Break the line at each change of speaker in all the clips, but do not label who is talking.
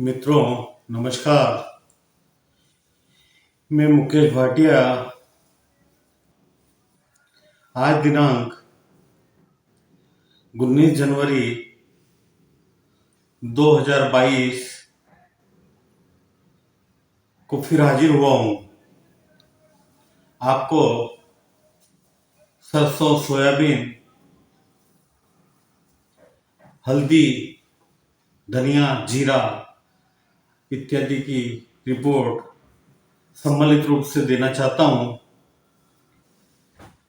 मित्रों, नमस्कार। मैं मुकेश भाटिया आज दिनांक 19 जनवरी 2022 को फिर हाजिर हुआ हूँ आपको सरसों, सोयाबीन, हल्दी, धनिया, जीरा इत्यादि की रिपोर्ट सम्मिलित रूप से देना चाहता हूँ।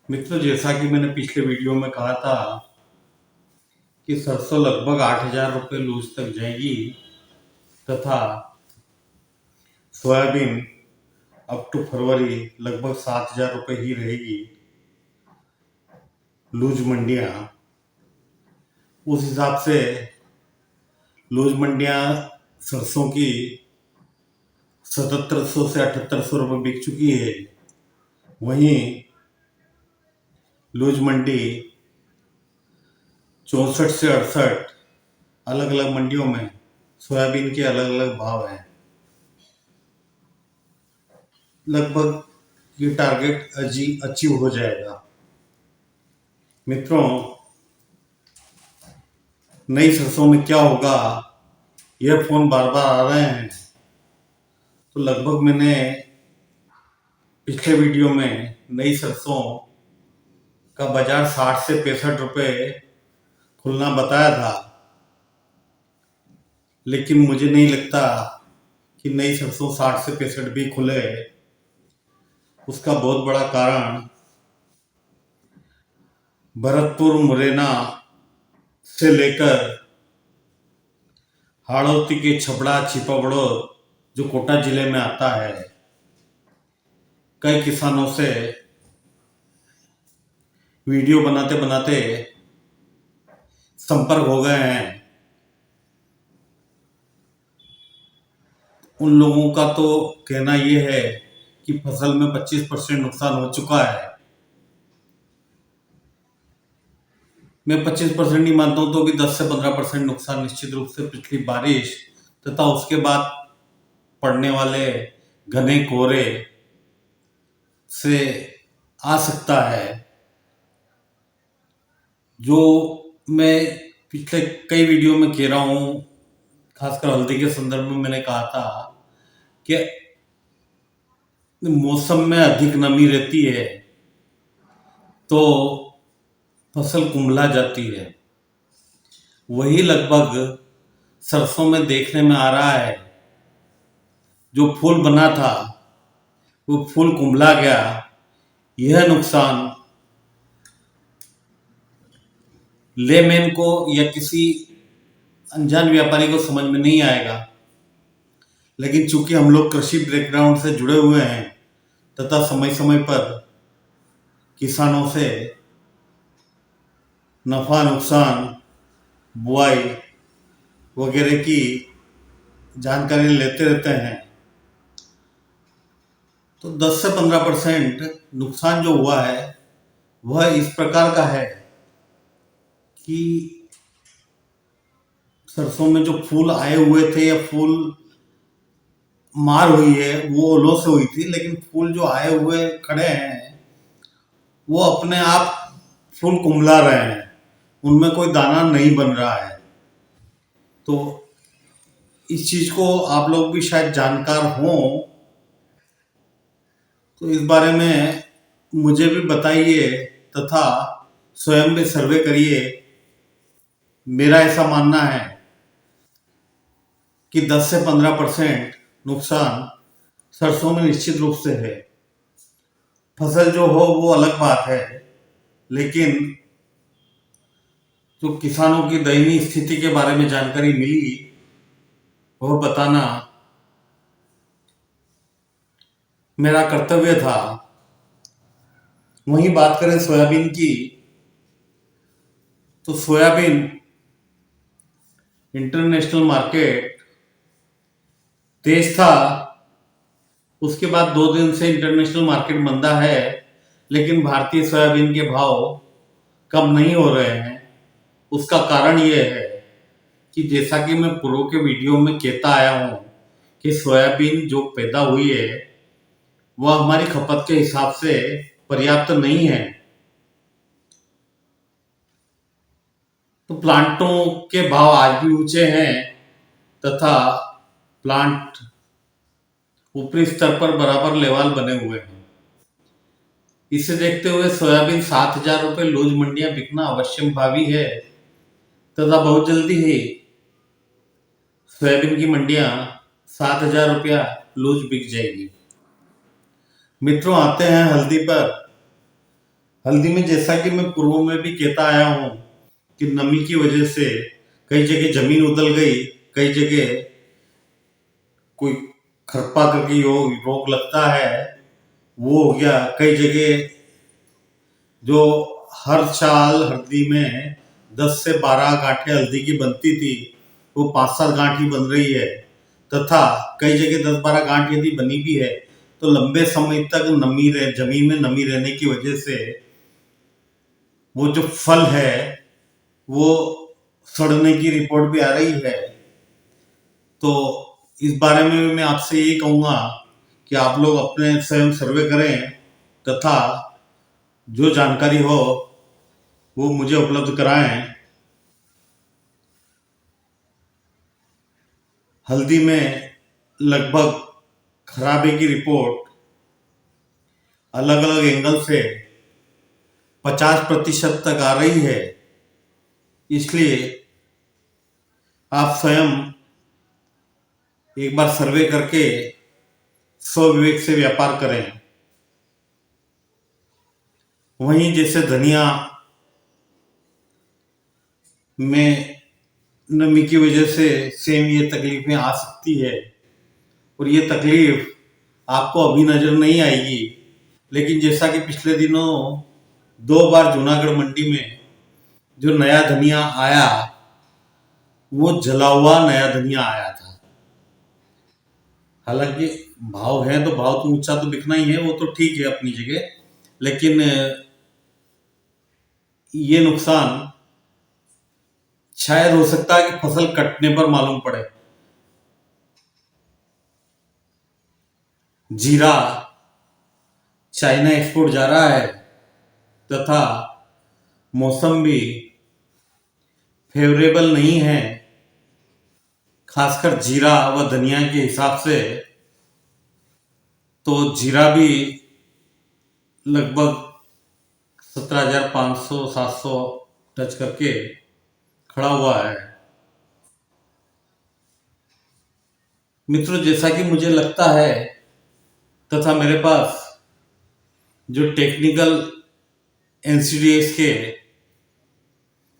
मित्रों, जैसा कि मैंने पिछले वीडियो में कहा था कि सरसों लगभग 8,000 रुपये लूज तक जाएगी तथा सोयाबीन अप टू फरवरी लगभग 7,000 रुपये ही रहेगी लूज मंडियां। उस हिसाब से लूज मंडियां सरसों की 7,700 से 7,800 रुपये बिक चुकी है। वहीं लूज मंडी 64 से 68 अलग अलग मंडियों में सोयाबीन के अलग अलग भाव हैं। लगभग ये टारगेट अचीव हो जाएगा। मित्रों, नई सरसों में क्या होगा, यह फोन बार बार आ रहे हैं। तो लगभग मैंने पिछले वीडियो में नई सरसों का बाजार 60 से 65 रुपये खुलना बताया था, लेकिन मुझे नहीं लगता कि नई सरसों 60 से 65 भी खुले। उसका बहुत बड़ा कारण भरतपुर, मुरैना से लेकर हाड़ौती के छपड़ा, छिपाबड़ो जो कोटा जिले में आता है, कई किसानों से वीडियो बनाते बनाते संपर्क हो गए हैं। उन लोगों का तो कहना यह है कि फसल में 25% नुकसान हो चुका है। मैं 25% नहीं मानता हूं, तो भी 10 से 15% नुकसान निश्चित रूप से पिछली बारिश तथा उसके बाद पड़ने वाले घने कोहरे से आ सकता है। जो मैं पिछले कई वीडियो में कह रहा हूं, खासकर हल्दी के संदर्भ में मैंने कहा था कि मौसम में अधिक नमी रहती है तो फसल कुंभला जाती है। वही लगभग सरसों में देखने में आ रहा है। जो फूल बना था वो फूल कुंभला गया। यह नुकसान लेमैन को या किसी अनजान व्यापारी को समझ में नहीं आएगा, लेकिन चूंकि हम लोग कृषि बैकग्राउंड से जुड़े हुए हैं तथा समय समय पर किसानों से नफा नुकसान, बुआई वगैरह की जानकारी लेते रहते हैं, तो 10 से 15% नुकसान जो हुआ है वह इस प्रकार का है कि सरसों में जो फूल आए हुए थे या फूल मार हुई है वो ओलों से हुई थी, लेकिन फूल जो आए हुए खड़े हैं वो अपने आप फूल कुंभला रहे हैं, उनमें कोई दाना नहीं बन रहा है। तो इस चीज को आप लोग भी शायद जानकार हों, तो इस बारे में मुझे भी बताइए तथा स्वयं भी सर्वे करिए। मेरा ऐसा मानना है कि 10 से 15% नुकसान सरसों में निश्चित रूप से है। फसल जो हो वो अलग बात है, लेकिन जो किसानों की दयनीय स्थिति के बारे में जानकारी मिली वह बताना मेरा कर्तव्य था। वहीं बात करें सोयाबीन की, तो सोयाबीन इंटरनेशनल मार्केट तेज था, उसके बाद 2 दिन से इंटरनेशनल मार्केट मंदा है, लेकिन भारतीय सोयाबीन के भाव कम नहीं हो रहे हैं। उसका कारण यह है कि जैसा कि मैं पूर्व के वीडियो में कहता आया हूँ कि सोयाबीन जो पैदा हुई है वह हमारी खपत के हिसाब से पर्याप्त नहीं है। तो प्लांटों के भाव आज भी ऊंचे हैं तथा प्लांट ऊपरी स्तर पर बराबर लेवल बने हुए हैं। इसे देखते हुए सोयाबीन 7,000 रुपये लूज मंडियां बिकना अवश्य भावी है तथा बहुत जल्दी ही सोयाबीन की मंडियां 7,000 रुपया लूज बिक जाएगी। मित्रों, आते हैं हल्दी पर। हल्दी में जैसा कि मैं पूर्व में भी कहता आया हूं कि नमी की वजह से कई जगह जमीन उदल गई, कई जगह कोई खरपा करके रोग लगता है वो हो गया, कई जगह जो हर साल हल्दी में 10 से 12 गांठें हल्दी की बनती थी वो 5-7 गांठ ही बन रही है तथा कई जगह 10-12 गांठ यदि बनी भी है तो लंबे समय तक जमीन में नमी रहने की वजह से वो जो फल है वो सड़ने की रिपोर्ट भी आ रही है। तो इस बारे में मैं आपसे ये कहूँगा कि आप लोग अपने स्वयं सर्वे करें तथा जो जानकारी हो वो मुझे उपलब्ध कराएं। हल्दी में लगभग खराबे की रिपोर्ट अलग अलग एंगल से 50% तक आ रही है। इसलिए आप स्वयं एक बार सर्वे करके स्वविवेक से व्यापार करें। वहीं जैसे धनिया में नमी की वजह से सेम ये तकलीफें आ सकती है और ये तकलीफ आपको अभी नजर नहीं आएगी, लेकिन जैसा कि पिछले दिनों 2 बार जूनागढ़ मंडी में जो नया धनिया आया वो जला हुआ नया धनिया आया था। हालांकि भाव है तो भाव तो ऊंचा तो बिकना ही है, वो तो ठीक है अपनी जगह, लेकिन ये नुकसान शायद हो सकता है कि फसल कटने पर मालूम पड़े। जीरा चाइना एक्सपोर्ट जा रहा है तथा मौसम भी फेवरेबल नहीं है, खासकर जीरा व धनिया के हिसाब से। तो जीरा भी लगभग 17,500-700 टच करके खड़ा हुआ है। मित्रों, जैसा कि मुझे लगता है तथा मेरे पास जो टेक्निकल एनसीडीएस के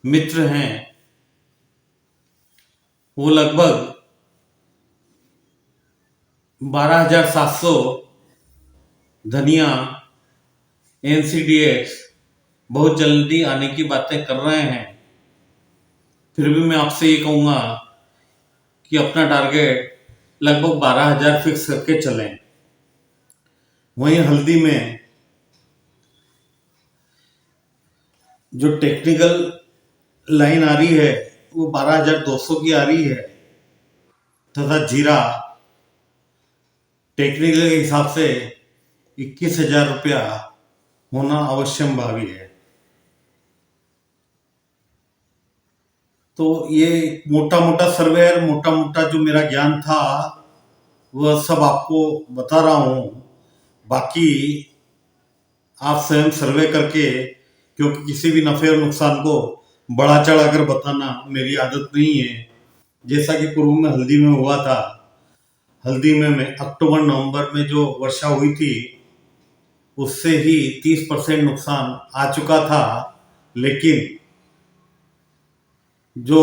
मित्र हैं वो लगभग 12,700 धनिया एनसीडीएस बहुत जल्दी आने की बातें कर रहे हैं। फिर भी मैं आपसे ये कहूँगा कि अपना टारगेट लगभग 12,000 फिक्स करके चलें। वहीं हल्दी में जो टेक्निकल लाइन आ रही है वो 12,200 की आ रही है तथा जीरा टेक्निकल के हिसाब से 21,000 रुपया होना अवश्यम भावी है। तो ये मोटा मोटा सर्वे और मोटा मोटा जो मेरा ज्ञान था वह सब आपको बता रहा हूँ। बाकी आप स्वयं सर्वे करके, क्योंकि किसी भी नफे और नुकसान को बढ़ा चढ़ा कर बताना मेरी आदत नहीं है। जैसा कि पूर्व में हल्दी में हुआ था, हल्दी में मैं अक्टूबर नवंबर में जो वर्षा हुई थी उससे ही 30% नुकसान आ चुका था, लेकिन जो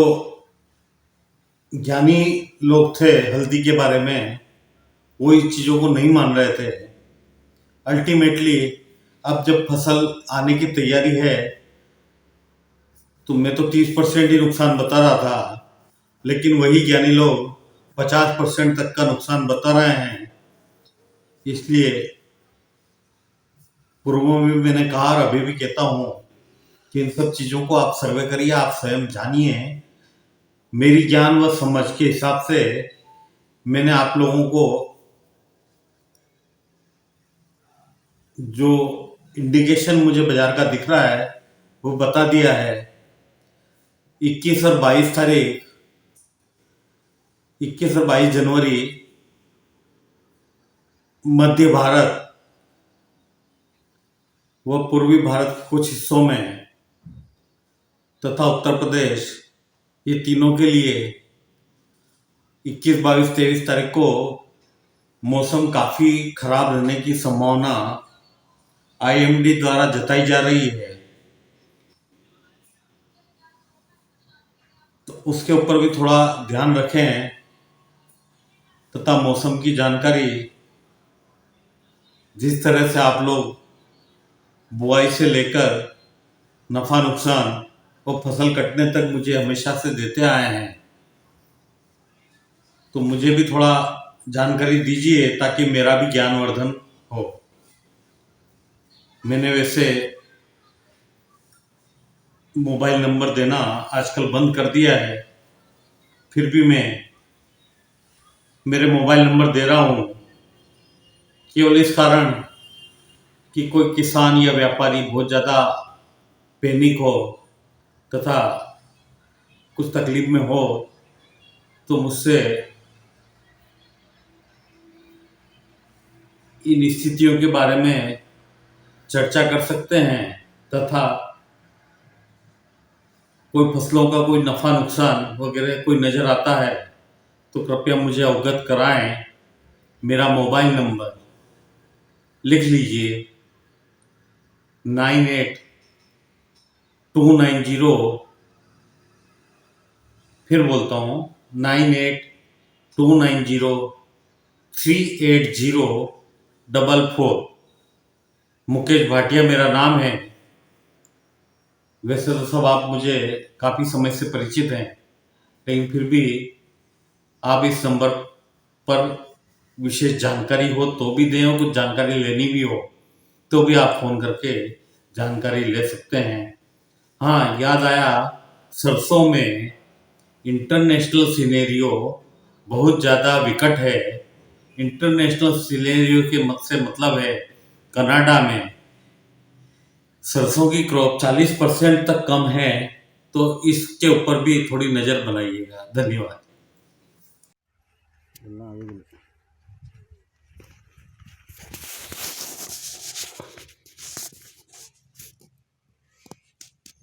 ज्ञानी लोग थे हल्दी के बारे में वो इस चीज़ों को नहीं मान रहे थे। अल्टीमेटली अब जब फसल आने की तैयारी है तो मैं तो 30% ही नुकसान बता रहा था, लेकिन वही ज्ञानी लोग 50% तक का नुकसान बता रहे हैं। इसलिए पूर्व में भी मैंने कहा और अभी भी कहता हूँ कि इन सब चीज़ों को आप सर्वे करिए, आप स्वयं जानिए मेरी ज्ञान व समझ के हिसाब से मैंने आप लोगों को जो इंडिकेशन मुझे बाजार का दिख रहा है वो बता दिया है। 21 और 22 तारीख 21 और 22 जनवरी मध्य भारत व पूर्वी भारत के कुछ हिस्सों में तथा उत्तर प्रदेश, ये तीनों के लिए 21, 22, 23 तारीख को मौसम काफी खराब रहने की संभावना IMD द्वारा जताई जा रही है। तो उसके ऊपर भी थोड़ा ध्यान रखें तथा मौसम की जानकारी जिस तरह से आप लोग बुआई से लेकर नफा नुकसान और फसल कटने तक मुझे हमेशा से देते आए हैं, तो मुझे भी थोड़ा जानकारी दीजिए ताकि मेरा भी ज्ञानवर्धन हो। मैंने वैसे मोबाइल नंबर देना आजकल बंद कर दिया है, फिर भी मैं मेरे मोबाइल नंबर दे रहा हूँ केवल इस कारण कि कोई किसान या व्यापारी बहुत ज़्यादा पैनिक हो तथा कुछ तकलीफ में हो तो मुझसे इन स्थितियों के बारे में चर्चा कर सकते हैं तथा कोई फसलों का कोई नफा नुकसान वगैरह कोई नज़र आता है तो कृपया मुझे अवगत कराएं। मेरा मोबाइल नंबर लिख लीजिए 98,290, फिर बोलता हूँ 98,290,38044। मुकेश भाटिया मेरा नाम है। वैसे तो सब आप मुझे काफ़ी समय से परिचित हैं, लेकिन फिर भी आप इस नंबर पर विशेष जानकारी हो तो भी दें, और कुछ जानकारी लेनी भी हो तो भी आप फ़ोन करके जानकारी ले सकते हैं। हाँ, याद आया, सरसों में इंटरनेशनल सिनेरियो बहुत ज़्यादा विकट है। इंटरनेशनल सिनेरियो के मत से मतलब है कनाडा में सरसों की क्रॉप 40% तक कम है, तो इसके ऊपर भी थोड़ी नज़र बनाइएगा। धन्यवाद।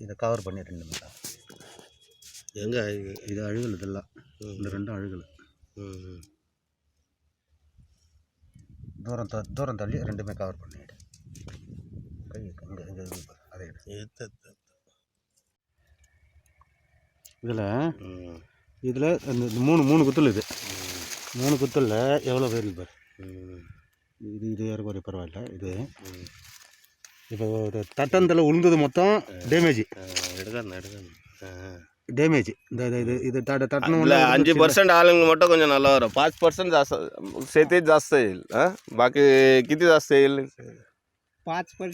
இதை கவர் பண்ணி ரெண்டு மேலே
எங்கே
இது அழுகல் இதெல்லாம் இந்த ரெண்டும் அழுகல் தூரம் தள்ளி ரெண்டுமே கவர் பண்ணிவிடு. கை இங்கே இங்கே அதை இதில் இந்த மூணு குத்தல் இது 3 குத்தலில் எவ்வளோ பேர் பார். இது ஏறக்குறைய பரவாயில்ல. இது இப்போ தட்டந்தில் உளுந்தது மொத்தம் டேமேஜ் டேமேஜ். இந்த இது तटणं
5% आलंग மட்டும் கொஞ்சம் நல்லா வரும். 5% जास्त शेतीत जास्त येईल. बाकी किती जास्त येईल?
5%